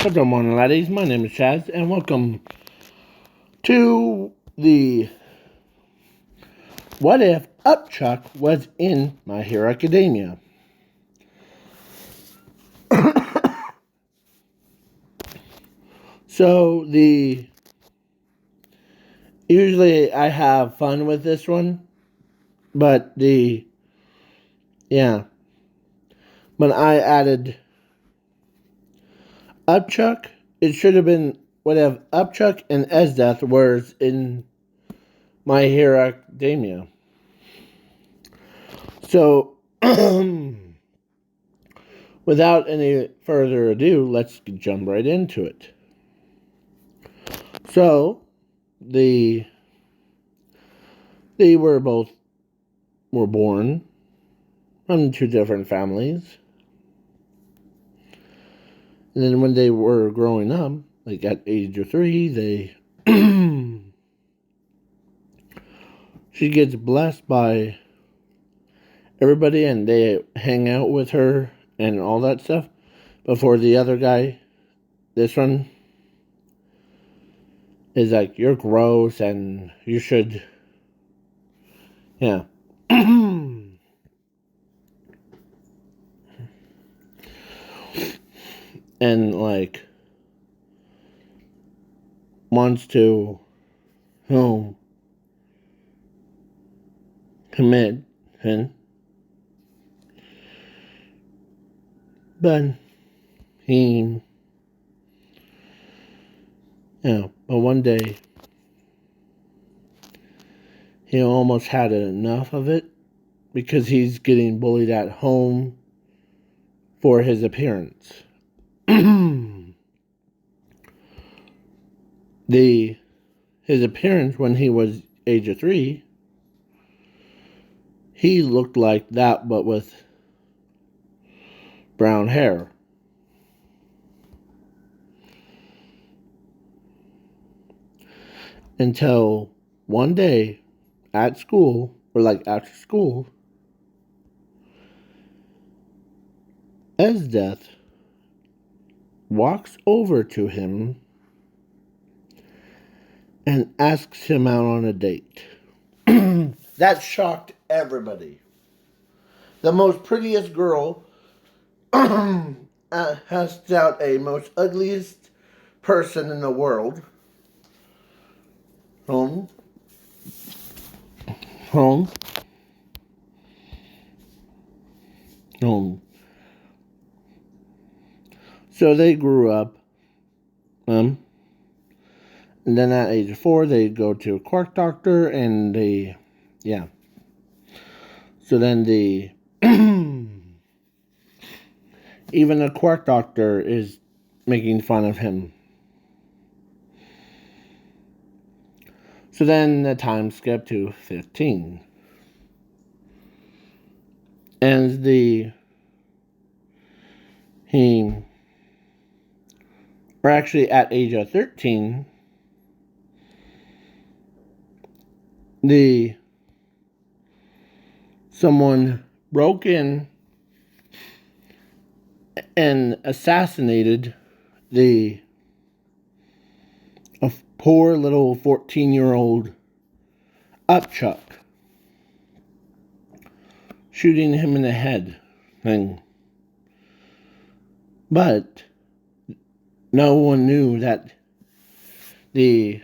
Good morning, laddies. My name is Chaz, and welcome to the What If Upchuck Was in My Hero Academia. So, usually I have fun with this one, but when I added Upchuck, it should have been what if Upchuck and Esdeath were in My Hero Academia. So, without any further ado, let's jump right into it. So, they were born from two different families. And then when they were growing up, like at age of 3, she gets blessed by everybody and they hang out with her and all that stuff. Before the other guy, this one, is like, you're gross and you should, yeah. And like, wants to commit sin. But but one day he almost had enough of it because he's getting bullied at home for his appearance. His appearance when he was age of 3, he looked like that but with brown hair. Until one day at school, or like after school, Esdeath walks over to him and asks him out on a date. That shocked everybody. The most prettiest girl asked out a most ugliest person in the world. Home. So they grew up. And then at age 4, they go to a quack doctor, and So then even the quack doctor is making fun of him. So then the time skip to 15. And or actually at age of 13, someone broke in and assassinated a poor little 14-year-old upchuck, shooting him in the head. But no one knew that that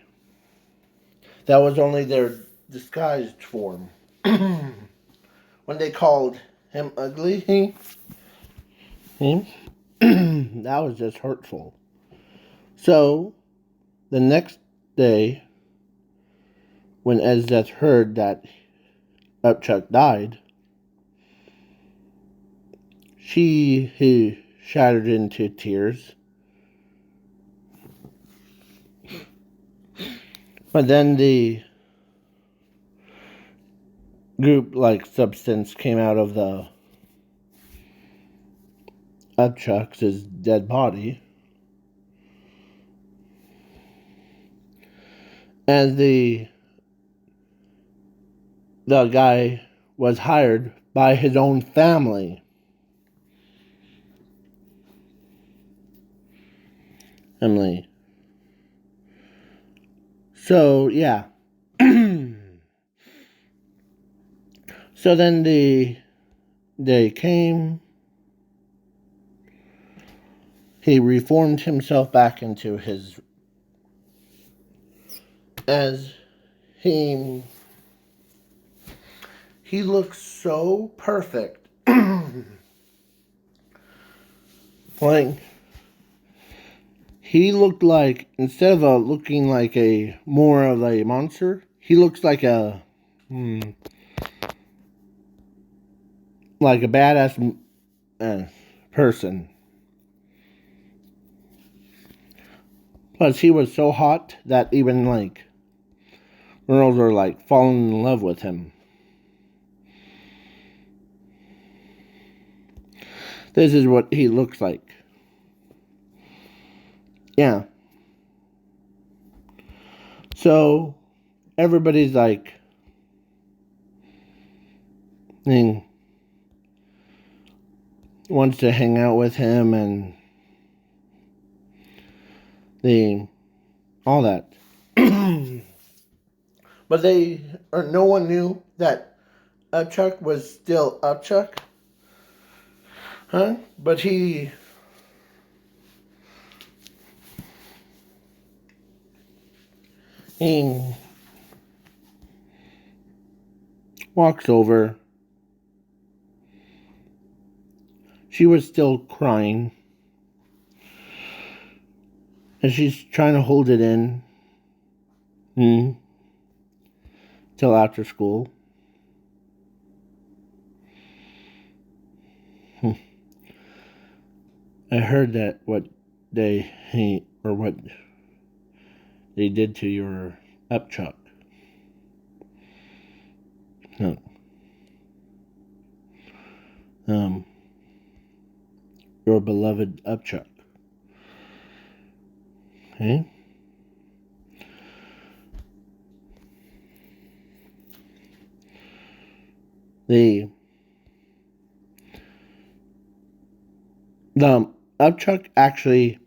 was only their disguised form. When they called him ugly, that was just hurtful. So, the next day, when Esdeath heard that Upchuck died, he shattered into tears. But then the goop-like substance came out of the Upchuck's dead body. And the guy was hired by his own family Emily. So, yeah. So then they came. He reformed himself back into his, as he looks so perfect. Like, he looked like, instead of looking like a more of a monster, he looks like a badass person. Plus, he was so hot that even like girls were like falling in love with him. This is what he looks like. Yeah. So everybody's like, wants to hang out with him and all that. But no one knew that Upchuck was still Upchuck. Huh? But he walks over. She was still crying. And she's trying to hold it in. Till after school. I heard that what they did to your upchuck. No. Your beloved upchuck. Okay? The upchuck actually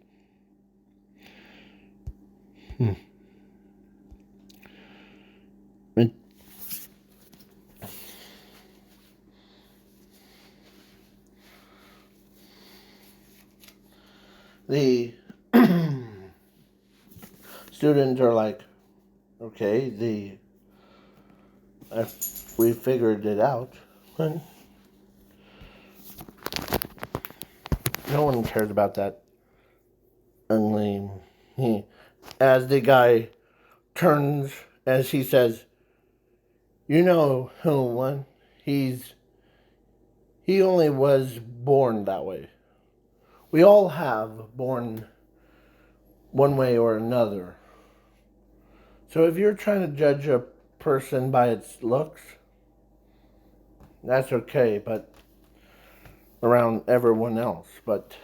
the students are like, okay, we figured it out. But no one cares about that. Only as the guy turns, as he says, you know who won? He only was born that way. We all have born one way or another. So if you're trying to judge a person by its looks, that's okay, but around everyone else, but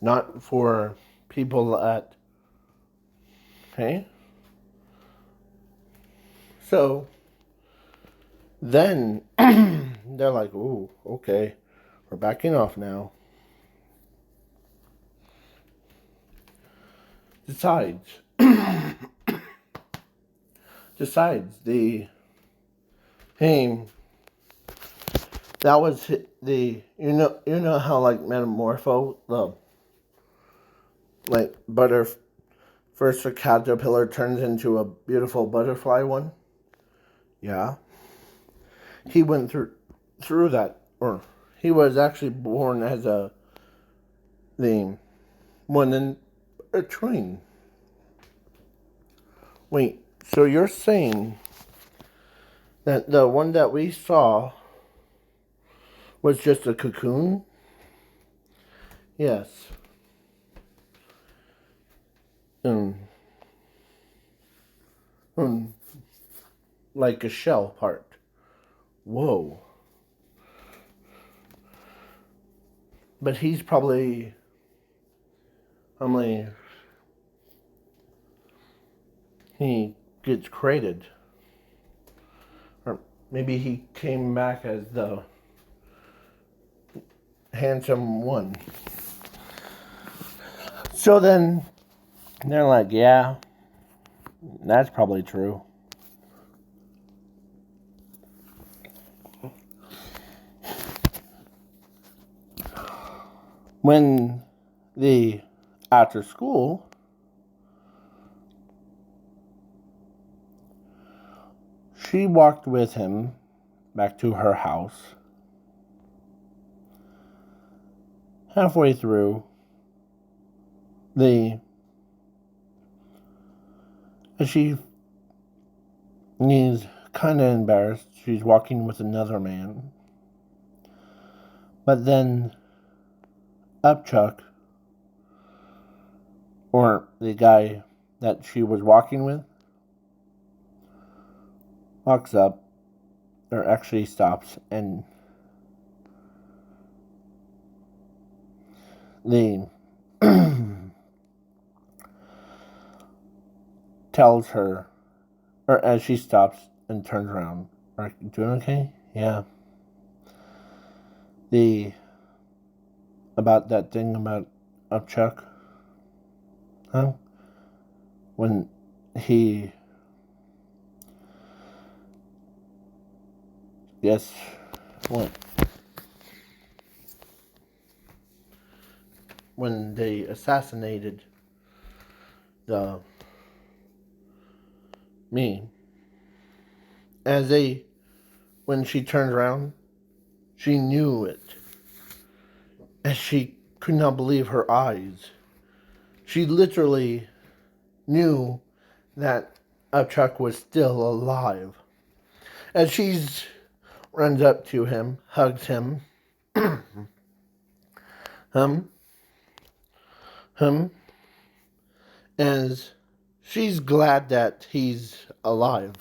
not for people at, okay? So then they're like, ooh, okay, we're backing off now. Decides hey, that was you know how like Metamorpho, like first a caterpillar turns into a beautiful butterfly one? Yeah. He went through that, or he was actually born as the one in a train. Wait, so you're saying that the one that we saw was just a cocoon? Yes. Like a shell part. Whoa. But he's probably, he gets created. Or maybe he came back as the handsome one. So then they're like, yeah, that's probably true. When after school, she walked with him back to her house. Halfway through, she's kind of embarrassed. She's walking with another man. But then upchuck, or the guy that she was walking with, walks up, or actually stops, and the tells her, or as she stops and turns around, "Are you doing okay?" "Yeah." About that thing about upchuck, huh? When he, yes, what? When they assassinated the me, when she turned around, she knew it, and she could not believe her eyes. She literally knew that upchuck was still alive. As she runs up to him, hugs him, hum, hum, as she's glad that he's alive.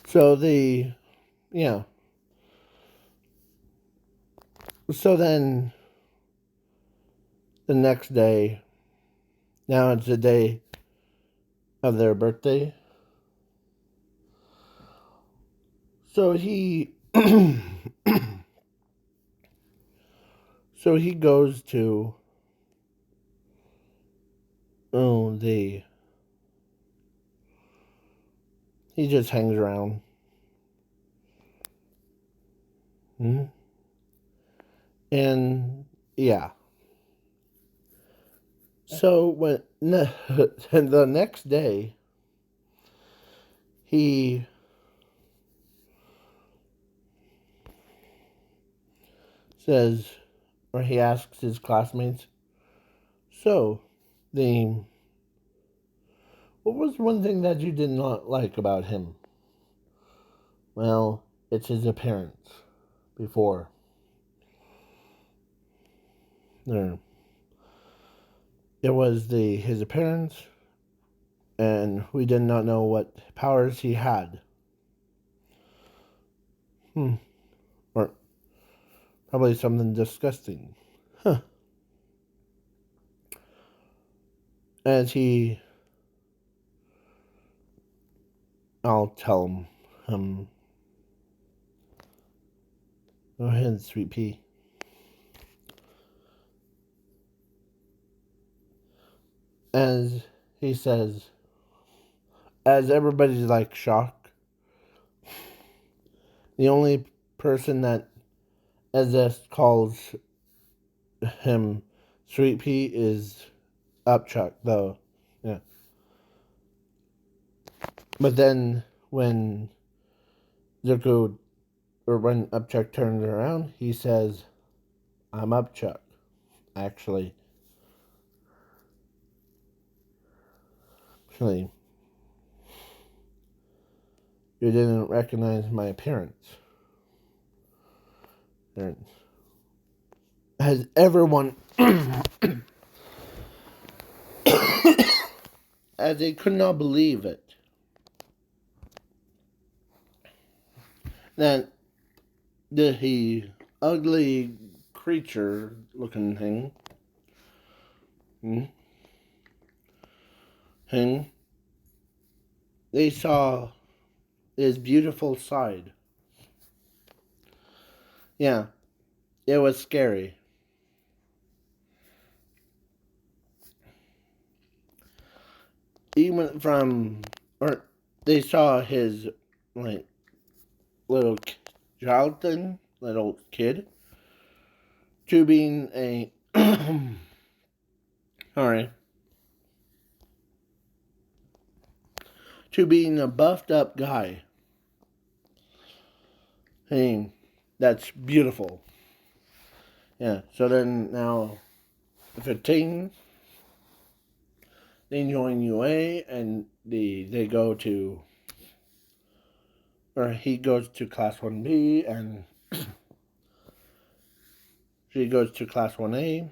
So yeah. So then the next day, now it's the day of their birthday. So so he goes to oh he just hangs around. Hmm? And yeah. So when the next day he says, or he asks his classmates, so the what was one thing that you did not like about him? Well, it's his appearance before. There. It was his appearance, and we did not know what powers he had. Or probably something disgusting. Huh. As I'll tell him, go ahead, sweet pea. As he says, as everybody's like shocked, the only person that as this calls him sweet pea is upchuck, though. Yeah. But then when Zuko, or when upchuck turns around, he says, I'm upchuck, actually. Actually, you didn't recognize my appearance. Has everyone, as they could not believe it, that the ugly creature looking thing, they saw his beautiful side. Yeah, it was scary. he went from, or they saw his, like, little child thing, little kid, to being a, sorry, to being a buffed up guy. Hey, that's beautiful. Yeah, so then now, 15, they join UA, and they go to, or he goes to Class 1B, and she goes to Class 1A.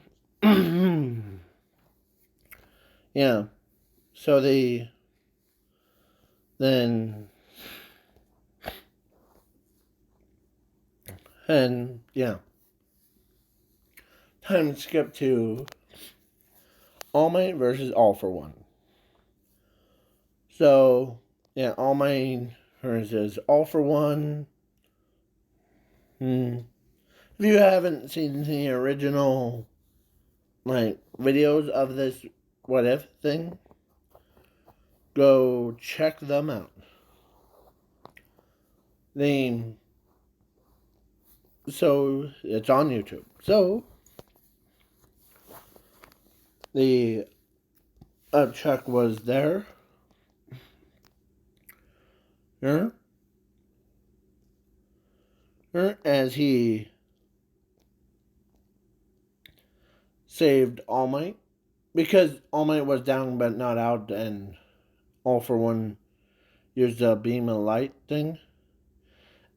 Yeah, so then, and yeah, time to skip to All Might versus All for One. So, yeah, All Might versus All for One. If you haven't seen the original, like, videos of this What If thing, go check them out. So, it's on YouTube. So, the upchuck was there. As he saved All Might. Because All Might was down but not out, and All for One used the beam of light thing.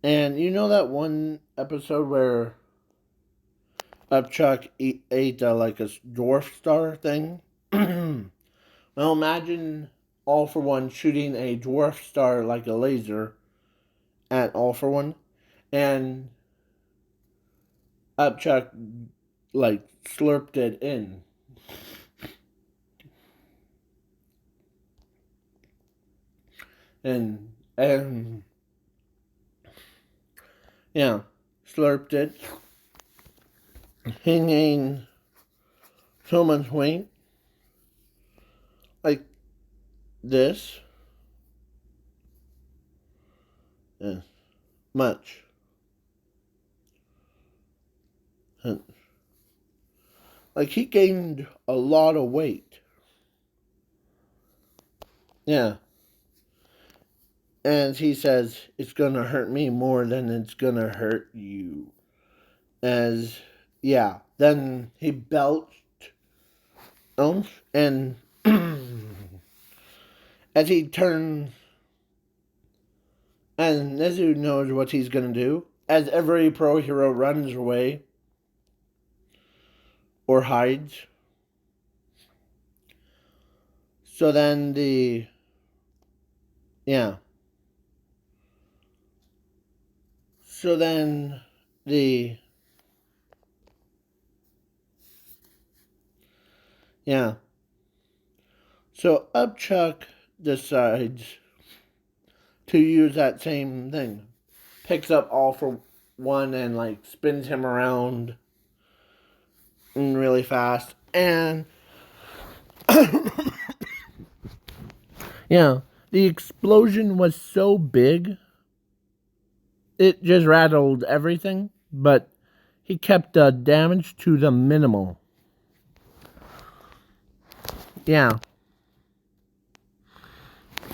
And you know that one episode where upchuck ate like a dwarf star thing? Well, imagine All for One shooting a dwarf star like a laser at All for One, and upchuck like slurped it in. And yeah, slurped it, hanging so much weight like this. Yeah, much. Like, he gained a lot of weight. Yeah. And he says, it's gonna hurt me more than it's gonna hurt you. As, yeah. Then he belched. And as he turns, and Nezu knows what he's gonna do. As every pro hero runs away or hides. So then yeah. So then yeah. So upchuck decides to use that same thing. Picks up All for One and like spins him around really fast. And yeah, the explosion was so big, it just rattled everything, but he kept the damage to the minimal. Yeah.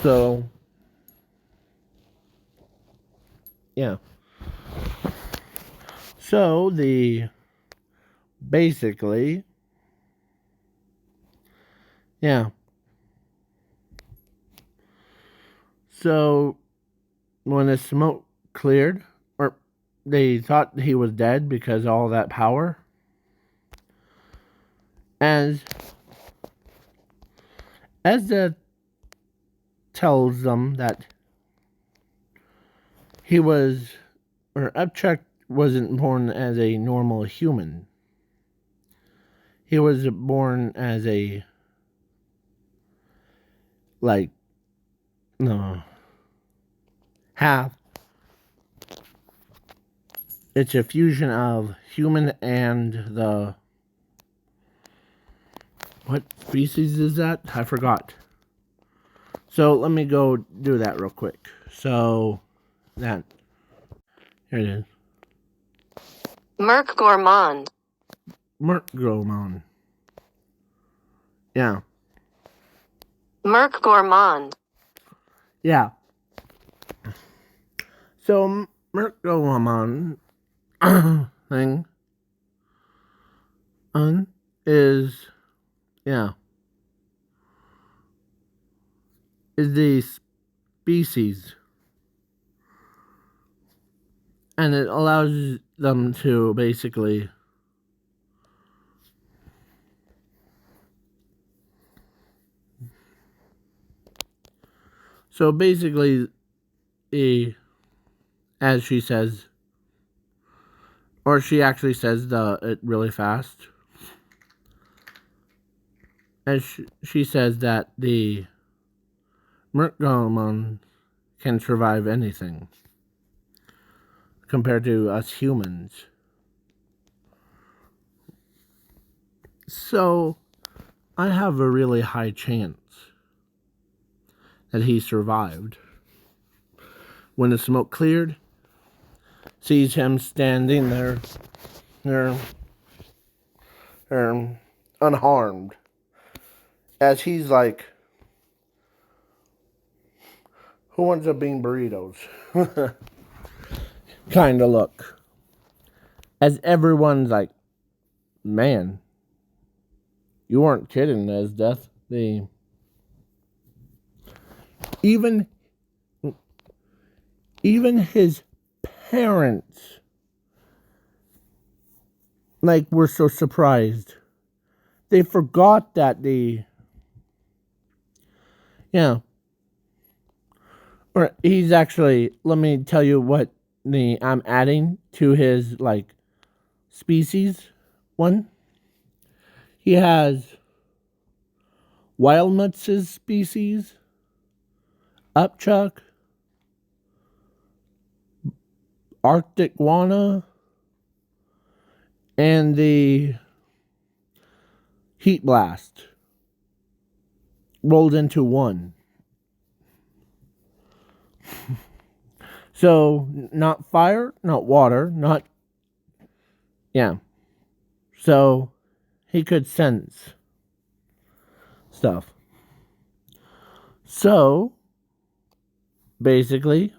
So, yeah. So, basically, yeah. So, when the smoke cleared, or they thought he was dead because all that power, as the tells them that he was, or upchuck wasn't born as a normal human. He was born as a, like, no, half. It's a fusion of human and the, what species is that? I forgot. So let me go do that real quick. So that here it is. Merc Gourmand. Merc Gourmand. Yeah. Merc Gourmand. Yeah. So Merc Gourmand thing is yeah is the species, and it allows them to basically as she says, or she actually says it really fast. As she says that the Merc can survive anything compared to us humans. So I have a really high chance that he survived. When the smoke cleared, sees him standing there unharmed. As he's like, who wants a bean burritos? Kind of look. As everyone's like, man, you weren't kidding, as death. Even his parents were so surprised. They forgot that or he's actually, let me tell you what I'm adding to his species one. He has Wildmutz's species, upchuck, Arctic guana, and the heat blast rolled into one. So not fire, not water, not so he could sense stuff. So basically,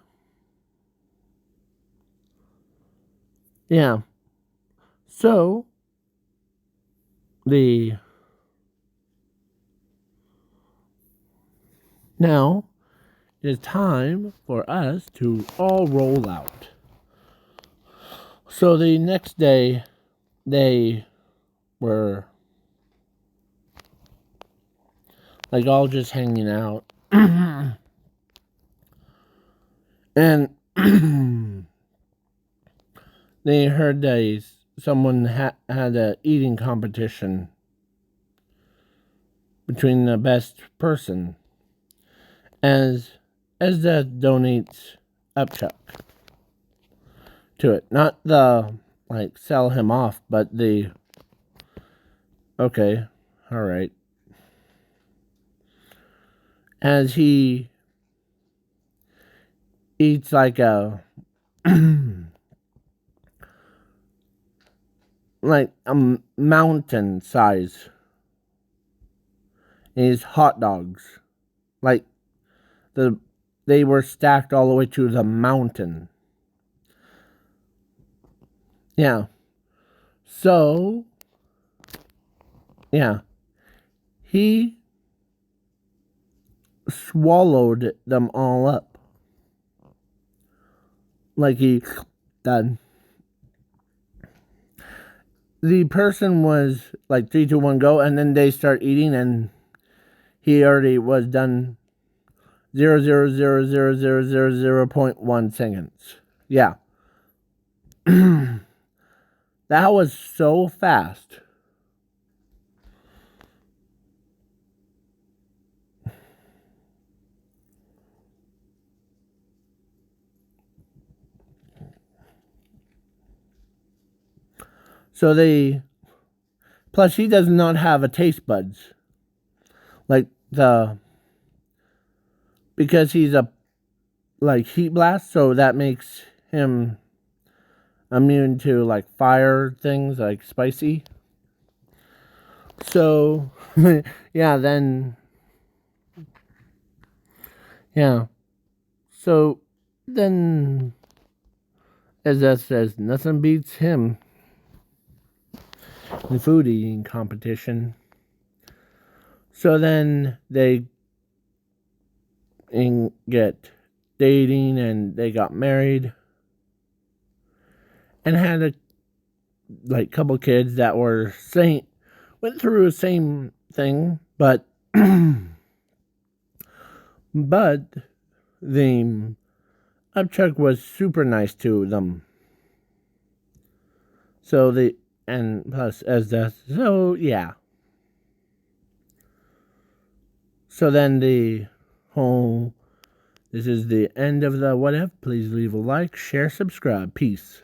so now it is time for us to all roll out. So the next day, they were all just hanging out. And they heard that someone had an eating competition between the best person, as that donates upchuck to it. Not the sell him off, but the okay, all right. As he eats a mountain size. Is hot dogs. They were stacked all the way to the mountain. Yeah. So he swallowed them all up. He done. The person was 3, 2, 1, go, and then they start eating, and he already was done 0.00000.1 seconds. Yeah. That was so fast. So plus he does not have a taste buds. because he's a like heat blast, so that makes him immune to like fire things like spicy. So yeah, then yeah. So then as that says, nothing beats him in food eating competition. So then they get dating and they got married and had a like couple kids that were went through the same thing, but but the upchuck was super nice to them. So the and plus as the so yeah. So then the whole this is the end of the what if. Please leave a like, share, subscribe. Peace.